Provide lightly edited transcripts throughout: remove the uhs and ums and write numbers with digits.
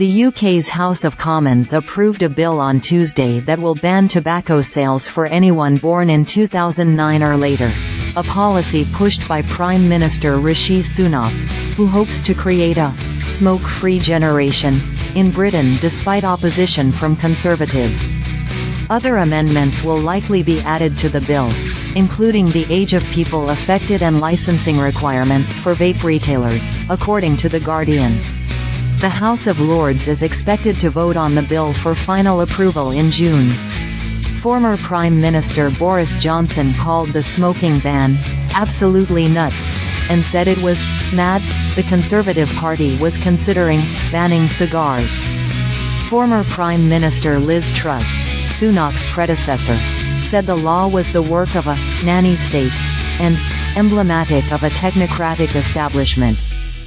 The UK's House of Commons approved a bill on Tuesday that will ban tobacco sales for anyone born in 2009 or later, a policy pushed by Prime Minister Rishi Sunak, who hopes to create a smoke-free generation in Britain despite opposition from Conservatives. Other amendments will likely be added to the bill, including the age of people affected and licensing requirements for vape retailers, according to The Guardian. The House of Lords is expected to vote on the bill for final approval in June. Former Prime Minister Boris Johnson called the smoking ban absolutely nuts and said it was mad. The Conservative Party was considering banning cigars. Former Prime Minister Liz Truss, Sunak's predecessor, said the law was the work of a nanny state and emblematic of a technocratic establishment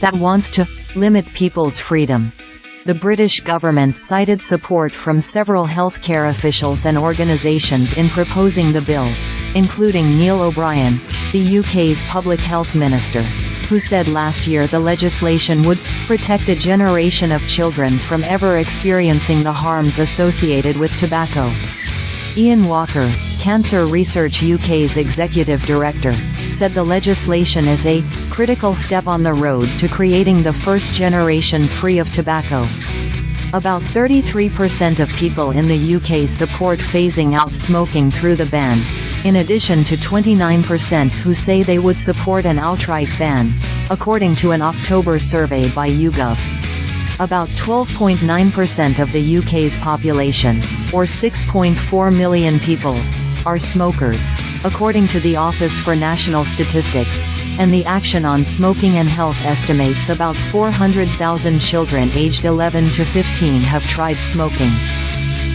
that wants to limit people's freedom. The British government cited support from several healthcare officials and organisations in proposing the bill, including Neil O'Brien, the UK's Public Health Minister, who said last year the legislation would protect a generation of children from ever experiencing the harms associated with tobacco. Ian Walker, Cancer Research UK's executive director, said the legislation is a critical step on the road to creating the first generation free of tobacco. About 33% of people in the UK support phasing out smoking through the ban, in addition to 29% who say they would support an outright ban, according to an October survey by YouGov. About 12.9% of the UK's population, or 6.4 million people, are smokers, according to the Office for National Statistics, and the Action on Smoking and Health estimates about 400,000 children aged 11 to 15 have tried smoking.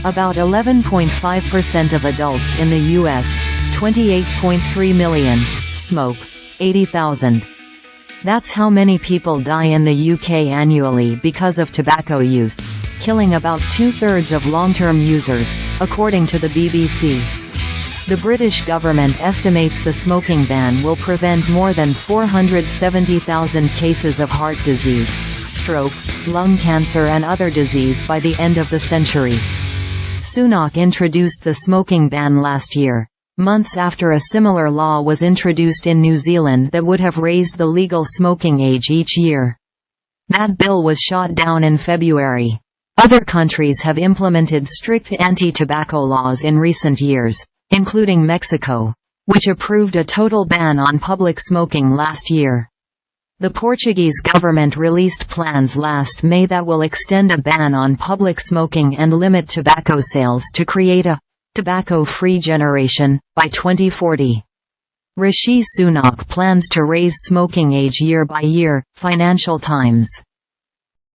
About 11.5% of adults in the US, 28.3 million, smoke, 80,000. That's how many people die in the UK annually because of tobacco use, killing about two-thirds of long-term users, according to the BBC. The British government estimates the smoking ban will prevent more than 470,000 cases of heart disease, stroke, lung cancer and other disease by the end of the century. Sunak introduced the smoking ban last year, months after a similar law was introduced in New Zealand that would have raised the legal smoking age each year. That bill was shot down in February. Other countries have implemented strict anti-tobacco laws in recent years, including Mexico, which approved a total ban on public smoking last year. The Portuguese government released plans last May that will extend a ban on public smoking and limit tobacco sales to create a tobacco-free generation by 2040. Rishi Sunak plans to raise smoking age year by year, Financial Times.